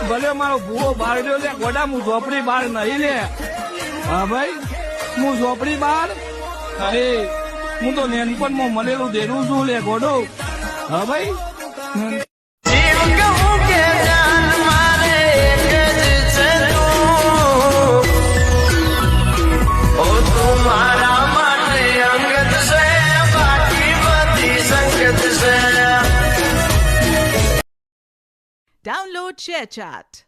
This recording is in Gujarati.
ભલે મારો ભૂવો બહાર રહ્યો લે ગોડા, હું ઝોપડી બહાર નહીં લે. હા ભાઈ, હું ઝોપડી બહાર અરે હું તો નેનપણમાં મળેલું દેરું છું લે ગોડો. હા ભાઈ, Download ShareChat.